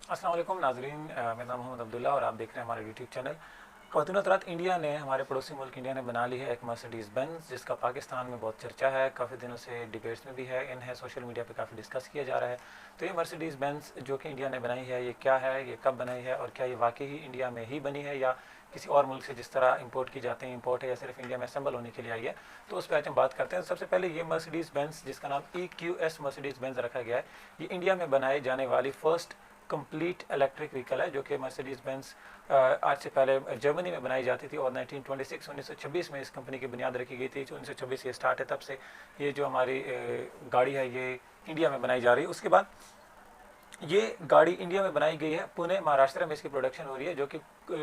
अस्सलाम वालेकुम नाजरीन, मेरा नाम मोहम्मद अब्दुल्ला और आप देख रहे हैं हमारे यूट्यूब चैनल। ख़वातीन हज़रात, इंडिया ने, हमारे पड़ोसी मुल्क इंडिया ने बना ली है एक मर्सिडीज़ बेंज़, जिसका पाकिस्तान में बहुत चर्चा है। काफ़ी दिनों से डिबेट्स में भी है, इन्हें सोशल मीडिया पे काफ़ी डिस्कस किया जा रहा है। तो ये मर्सिडीज़ बेंज़ जो कि इंडिया ने बनाई है, ये क्या है, ये कब बनाई है और क्या ये वाकई ही इंडिया में ही बनी है या किसी और मुल्क से जिस तरह इंपोर्ट की जाते हैं इंपोर्ट है, या सिर्फ इंडिया में असेंबल होने के लिए आई है। तो उस पर आज हम बात करते हैं। सबसे पहले ये मर्सिडीज़ बेंज़, जिसका नाम EQS मर्सिडीज़ बेंज़ रखा गया है, ये इंडिया में बनाई जाने वाली फर्स्ट कंप्लीट इलेक्ट्रिक व्हीकल है, जो कि मर्सिडीज़ बेंज़ आज से पहले जर्मनी में बनाई जाती थी और 1926 में इस कंपनी की बुनियाद रखी गई थी। 1926 ये स्टार्ट है, तब से ये जो हमारी गाड़ी है ये इंडिया में बनाई जा रही है। उसके बाद ये गाड़ी इंडिया में बनाई गई है, पुणे महाराष्ट्र में इसकी प्रोडक्शन हो रही है, जो कि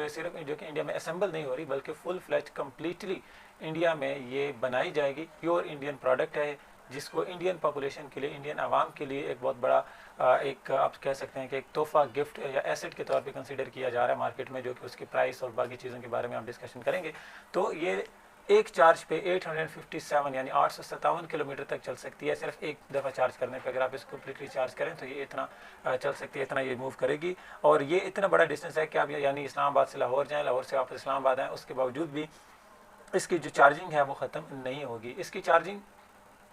सिर्फ जो कि इंडिया में असेंबल नहीं हो रही बल्कि फुल फ्लैज कम्प्लीटली इंडिया में ये बनाई जाएगी। प्योर इंडियन प्रोडक्ट है, जिसको इंडियन पॉपुलेशन के लिए, इंडियन आवाम के लिए एक बहुत बड़ा एक आप कह सकते हैं कि एक तोहफा, गिफ्ट या एसेट के तौर पे कंसीडर किया जा रहा है मार्केट में, जो कि उसकी प्राइस और बाकी चीज़ों के बारे में आप डिस्कशन करेंगे। तो ये एक चार्ज पे 857 यानी 857 किलोमीटर तक चल सकती है, सिर्फ एक दफ़ा चार्ज करने पे। अगर आप इसको कम्प्लीटली चार्ज करें तो ये इतना चल सकती है, इतना ये मूव करेगी। और ये इतना बड़ा डिस्टेंस है कि आप यानी इस्लामाबाद से लाहौर जाएँ, लाहौर से वापस इस्लामाबाद आएँ, उसके बावजूद भी इसकी जो चार्जिंग है वो ख़त्म नहीं होगी। इसकी चार्जिंग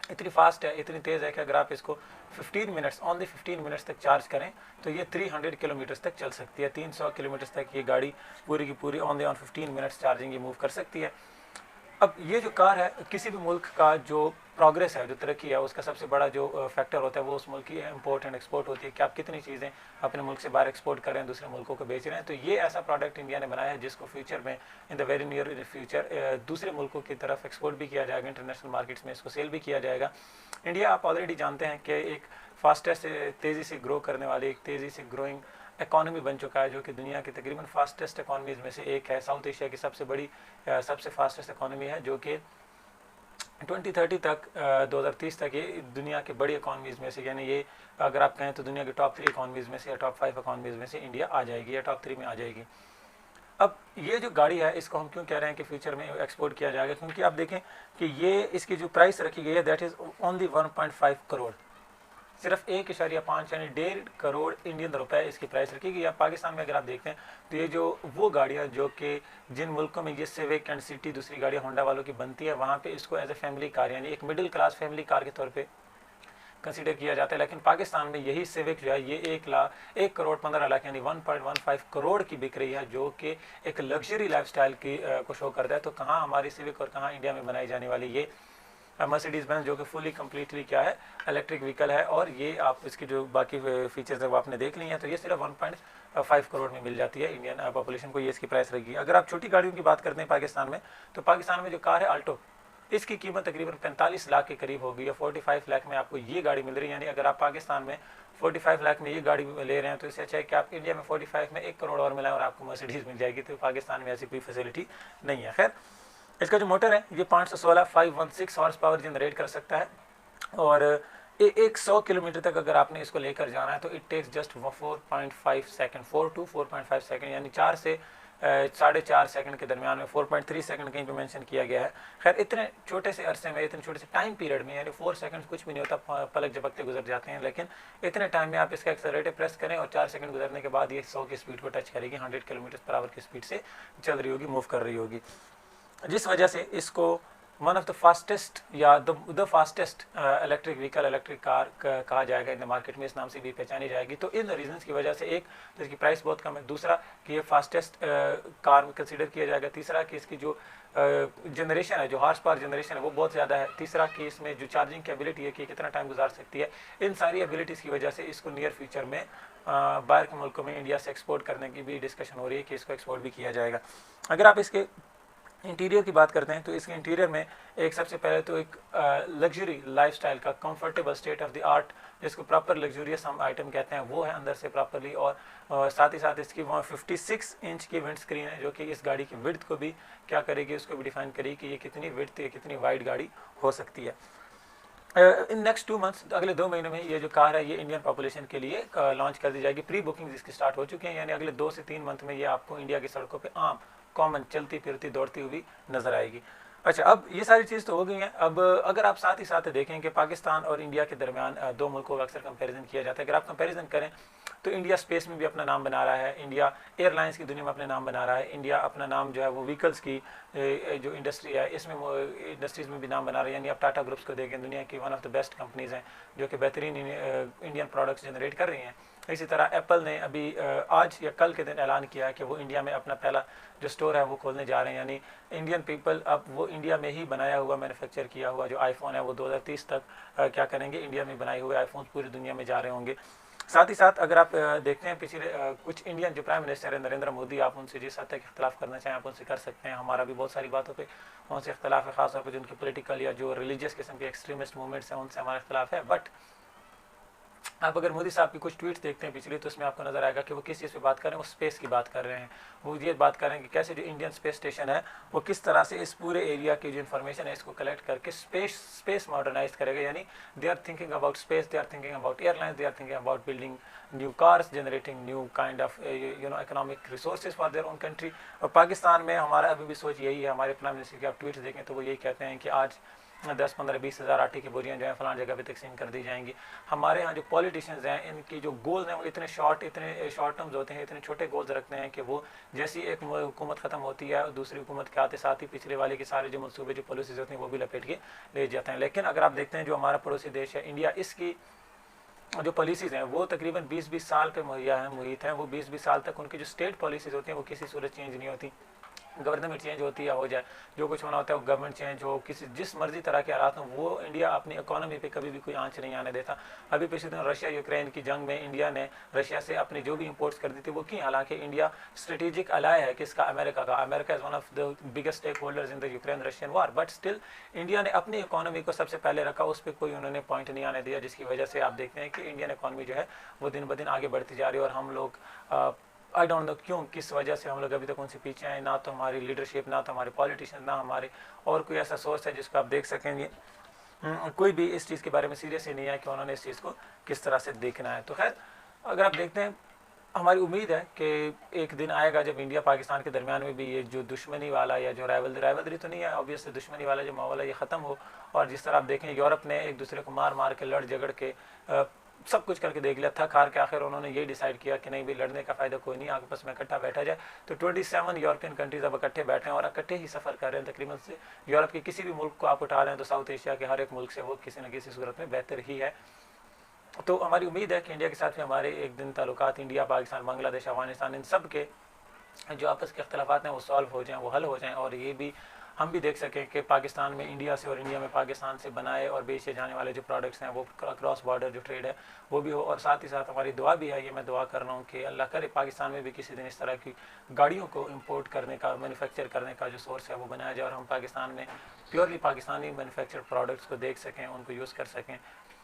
इतनी फास्ट है, इतनी तेज़ है कि अगर आप इसको 15 मिनट्स, ओनली 15 मिनट्स तक चार्ज करें तो ये 300 किलोमीटर तक चल सकती है। 300 किलोमीटर तक ये गाड़ी पूरी की पूरी ओनली ऑन 15 मिनट्स चार्जिंग ये मूव कर सकती है। अब ये जो कार है, किसी भी मुल्क का जो प्रोग्रेस है, जो तरक्की है, उसका सबसे बड़ा जो फैक्टर होता है वो उस मुल्क की इम्पोर्ट एंड एक्सपोर्ट होती है कि आप कितनी चीज़ें अपने मुल्क से बाहर एक्सपोर्ट कर रहे हैं, दूसरे मुल्कों को बेच रहे हैं। तो ये ऐसा प्रोडक्ट इंडिया ने बनाया है जिसको फ्यूचर में, in the very near future, दूसरे मुल्कों की तरफ एक्सपोर्ट भी किया जाएगा, इंटरनेशनल मार्केट्स में इसको सेल भी किया जाएगा। इंडिया, आप ऑलरेडी जानते हैं कि एक फास्टेस्ट, तेज़ी से ग्रो करने वाली, एक तेज़ी से ग्रोइंग इकॉनमी बन चुका है, जो कि दुनिया की तकरीबन फास्टेस्ट इकॉनमीज़ में से एक है। साउथ एशिया की सबसे बड़ी, सबसे फास्टेस्ट इकॉनमी है, जो कि 2030 तक, 2030 तक ये दुनिया की बड़ी इकॉनमीज़ में से, यानी ये अगर आप कहें तो दुनिया की टॉप 3 इकॉनमीज़ में से या टॉप 5 इकॉनमीज़ में से इंडिया आ जाएगी या टॉप 3 में आ जाएगी। अब ये जो गाड़ी है, इसको हम क्यों कह रहे हैं कि फ्यूचर में एक्सपोर्ट किया जाएगा, क्योंकि आप देखें कि ये इसकी जो प्राइस रखी गई है दैट इज़ ओनली 1.5 करोड़, सिर्फ 1.5 यानी 1.5 करोड़ इंडियन रुपए इसकी प्राइस रखी गई है। पाकिस्तान में अगर आप देखते हैं तो ये जो वो गाड़ियाँ जो कि जिन मुल्कों में ये सिविक एंड सिटी दूसरी गाड़ियाँ होंडा वालों की बनती है, वहाँ पे इसको एज ए फैमिली कार यानी एक मिडिल क्लास फैमिली कार के तौर पे कंसीडर किया जाता है। लेकिन पाकिस्तान में यही सिविक जो है ये 1 करोड़ 15 लाख यानी 1.15 करोड़ की बिक रही है, जो कि एक लग्जरी लाइफस्टाइल की को शो करता है। तो कहाँ हमारी सिविक और कहाँ इंडिया में बनाई जाने वाली ये मर्सिडीज़ बेंज, जो कि फुली कम्प्लीटली क्या है, इलेक्ट्रिक व्हीकल है। और ये आप इसकी जो बाकी फीचर्स है वो आपने देख ली हैं। तो ये सिर्फ 1.5 करोड़ में मिल जाती है इंडियन पॉपुलेशन को, ये इसकी प्राइस रहेगी। अगर आप छोटी गाड़ियों की बात करते हैं पाकिस्तान में, तो पाकिस्तान में जो कार है अल्टो, इसकी कीमत तकरीबन 45 लाख के करीब होगी या 45 लाख में आपको ये गाड़ी मिल रही है। यानी अगर आप पाकिस्तान में 45 लाख में ये गाड़ी ले रहे हैं तो इससे अच्छा है कि आप इंडिया में 45 में 1 करोड़ और मिलाएं और आपको मर्सिडीज़ मिल जाएगी। तो पाकिस्तान में ऐसी कोई फैसिलिटी नहीं है। खैर, इसका जो मोटर है ये 516 हॉर्स पावर जनरेट कर सकता है और 100 किलोमीटर तक अगर आपने इसको लेकर जाना है तो it takes just 4.5 second, 4 to 4.5 second, यानी 4 से 4.5 सेकंड के दरमियान में। 4.3 सेकंड कहीं पे मेंशन किया गया है। खैर, इतने छोटे से अरसे में, इतने छोटे से टाइम पीरियड में, यानी 4 सेकंड कुछ भी नहीं होता, पलक झपकते गुजर जाते हैं, लेकिन इतने टाइम में आप इसका एक्सेलरेटर प्रेस करें और 4 सेकंड गुजरने के बाद ये 100 की स्पीड को टच करेगी, 100 किलोमीटर पर आवर की स्पीड से चल रही होगी, मूव कर रही होगी, जिस वजह से इसको वन ऑफ द फास्टेस्ट या the fastest electric vehicle, electric car कहा जाएगा इन द मार्केट में, इस नाम से भी पहचानी जाएगी। तो इन रीजंस की वजह से, एक तो इसकी प्राइस बहुत कम है, दूसरा कि ये फास्टेस्ट कार में कंसीडर किया जाएगा, तीसरा कि इसकी जो जनरेशन है, जो हॉर्स पावर जनरेशन है वो बहुत ज़्यादा है, तीसरा कि इसमें जो चार्जिंग की एबिलिटी है कि कितना टाइम गुजार सकती है। इन सारी एबिलिटीज़ की वजह से इसको नियर फ्यूचर में बाहर के मुल्कों में इंडिया से एक्सपोर्ट करने की भी डिस्कशन हो रही है कि इसको एक्सपोर्ट भी किया जाएगा। अगर आप इसके इंटीरियर की बात करते हैं तो इसके इंटीरियर में एक सबसे पहले तो एक लग्जरी लाइफस्टाइल का comfortable state of the art, जिसको प्रॉपर लग्जूरियस हम आइटम कहते हैं, वो है अंदर से प्रॉपरली। और साथ ही साथ इसकी 56 इंच की विंड स्क्रीन है, जो कि इस गाड़ी की विड्थ को भी क्या करेगी, उसको भी डिफाइन करेगी कि ये कितनी विड्थ है, कितनी वाइड गाड़ी हो सकती है। इन नेक्स्ट 2 मंथ्स, अगले 2 महीनों में ये जो कार है ये इंडियन पॉपुलेशन के लिए लॉन्च कर दी जाएगी। प्री बुकिंग इसकी स्टार्ट हो चुकी हैं, यानी अगले 2 से 3 मंथ में ये आपको इंडिया की सड़कों पे आम कॉमन चलती फिरती दौड़ती हुई नजर आएगी। अच्छा, अब ये सारी चीज़ तो हो गई हैं। अब अगर आप साथ ही साथ देखें कि पाकिस्तान और इंडिया के दरमियान दो मुल्कों का अक्सर कंपैरिजन किया जाता है। अगर आप कंपैरिजन करें तो इंडिया स्पेस में भी अपना नाम बना रहा है, इंडिया एयरलाइंस की दुनिया में अपना नाम बना रहा है, इंडिया अपना नाम जो है वो व्हीकल्स की जो इंडस्ट्री है इसमें इंडस्ट्रीज़ में भी नाम बना रहा है। यानी आप टाटा ग्रुप्स को देखें, दुनिया की one of the best companies हैं जो कि बेहतरीन इंडियन प्रोडक्ट्स जनरेट कर रही हैं। इसी तरह एप्पल ने अभी आज या कल के दिन ऐलान किया है कि वो इंडिया में अपना पहला जो स्टोर है वो खोलने जा रहे हैं। यानी इंडियन पीपल अब वो इंडिया में ही बनाया हुआ, मैन्युफैक्चर किया हुआ जो आईफोन है वो 2030 तक क्या करेंगे, इंडिया में बनाए हुए आईफोन पूरी दुनिया में जा रहे होंगे। साथ ही साथ अगर आप देखते हैं पिछले कुछ इंडियन जो प्राइम मिनिस्टर है नरेंद्र मोदी, आप उनसे जिस हद तक इख्तलाफ करना चाहें आप उनसे कर सकते हैं। हमारा भी बहुत सारी बातों पे उनसे इख्तलाफ है, खासतौर पर जिनकी पॉलिटिकल या जो रिलीजियस किस्म के एक्सट्रीमिस्ट मूवमेंट्स हैं उनसे हमारा इख्तलाफ है। बट आप अगर मोदी साहब की कुछ ट्वीट्स देखते हैं पिछले, तो उसमें आपको नजर आएगा कि वो किस चीज़ पे बात कर रहे हैं, वो स्पेस की बात कर रहे हैं। वो ये बात कर रहे हैं कि कैसे जो इंडियन स्पेस स्टेशन है वो किस तरह से इस पूरे एरिया की जो इन्फॉर्मेशन है इसको कलेक्ट करके स्पेस मॉडर्नाइज करेगा। यानी they are thinking about space, they are thinking about airlines, they are thinking about building new cars, generating new kind of economic resources for their own country. और पाकिस्तान में हमारा अभी भी सोच यही है, हमारे प्राइम मिनिस्टर की आप ट्वीट्स देखें तो वो यही कहते हैं कि आज 10-15-20 हज़ार आटे की बोरियाँ जो है फलान जगह पे तकसीम कर दी जाएंगी। हमारे यहाँ जो पॉलिटिशियंस हैं इनकी जो गोल्स हैं वो इतने शॉर्ट टर्म्स होते हैं, इतने छोटे गोल्स रखते हैं कि वो जैसी एक हुकूमत ख़त्म होती है दूसरी हुकूमत के आते साथ ही पिछले वाले के सारे जो मनसूबे जो पॉलिसीज होती हैं वो भी लपेट के ले जाते हैं। लेकिन अगर आप देखते हैं जो हमारा पड़ोसी देश है इंडिया, इसकी जो पॉलिसीज़ हैं वो तकरीबन 20-20 साल पे मुहित हैं। वो 20-20 साल तक उनकी जो स्टेट पॉलिसीज़ होती हैं वो किसी सूरत चेंज नहीं होती। गवर्नमेंट चेंज होती है हो जाए, जो कुछ होना होता है वो गवर्नमेंट चेंज हो, किसी जिस मर्जी तरह के हालात हों, वो इंडिया अपनी इकोनॉमी पे कभी भी कोई आंच नहीं आने देता। अभी पिछले दिन रशिया यूक्रेन की जंग में इंडिया ने रशिया से अपनी जो भी इंपोर्ट्स कर दी थी वो की, हालांकि इंडिया स्ट्रेटेजिक अलाय है किसका, अमेरिका का। America is one of the biggest stake holders in the Ukraine Russian war, but still India ने अपनी इकोनॉमी को सबसे पहले रखा, उस पर कोई उन्होंने पॉइंट नहीं आने दिया, जिसकी वजह से आप देखते हैं कि इंडियन इकोनॉमी जो है वो दिन ब दिन आगे बढ़ती जा रही है। और हम लोग आई डोंट नो क्यों, किस वजह से हम लोग अभी तक उनसे पीछे हैं। ना तो हमारी लीडरशिप, ना तो हमारे पॉलिटिशियन, ना हमारे और कोई ऐसा सोर्स है जिसको आप देख सकेंगे। कोई भी इस चीज़ के बारे में सीरियस ही नहीं है कि उन्होंने इस चीज़ को किस तरह से देखना है। तो खैर अगर आप देखते हैं, हमारी उम्मीद है कि एक दिन आएगा जब इंडिया पाकिस्तान के दरमियान में भी ये जो दुश्मनी वाला या जो राइवलरी तो नहीं है, ऑब्वियसली दुश्मनी वाला जो माहौल है ये ख़त्म हो। और जिस तरह आप देखें यूरोप ने एक दूसरे को मार मार के लड़ झगड़ के सब कुछ करके देख लिया, थक हार के आखिर उन्होंने ये डिसाइड किया कि नहीं भी लड़ने का फ़ायदा कोई नहीं, आपस में इकट्ठा बैठा जाए। तो 27 यूरोपियन कंट्रीज़ अब इकट्ठे बैठे हैं और इकट्ठे ही सफ़र कर रहे हैं। तकरीबन से यूरोप के किसी भी मुल्क को आप उठा रहे हैं तो साउथ एशिया के हर एक मुल्क से वो किसी न किसी सूरत में बेहतर ही है। तो हमारी उम्मीद है कि इंडिया के साथ में हमारे एक दिन ताल्लुकात इंडिया, पाकिस्तान, बांग्लादेश, अफगानिस्तान, इन सब के जो आपस के अख्तिलाफ़ात हैं वो सॉल्व हो जाएँ, वो हल हो जाएँ। और ये भी हम भी देख सकें कि पाकिस्तान में इंडिया से और इंडिया में पाकिस्तान से बनाए और बेचे जाने वाले जो प्रोडक्ट्स हैं वो क्रॉस बॉर्डर जो ट्रेड है वो भी हो। और साथ ही साथ हमारी दुआ भी है, ये मैं दुआ कर रहा हूँ कि अल्लाह करे पाकिस्तान में भी किसी दिन इस तरह की गाड़ियों को इंपोर्ट करने का, मैन्युफैक्चर करने का जो सोर्स है वो बनाया जाए और हम पाकिस्तान में प्योरली पाकिस्तानी मैन्युफैक्चर्ड प्रोडक्ट्स को देख सकें, उनको यूज़ कर सकें।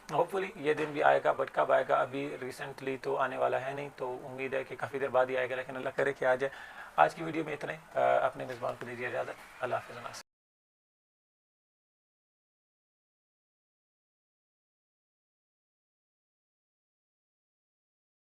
होपफुली ये दिन भी आएगा, बट कब आएगा अभी रिसेंटली तो आने वाला है नहीं, तो उम्मीद है कि काफ़ी देर बाद ही आएगा, लेकिन अल्लाह करे कि आ जाए। आज की वीडियो में इतने, अपने मेज़बान को दीजिए इजाज़त। अल्लाह हाफ़िज़।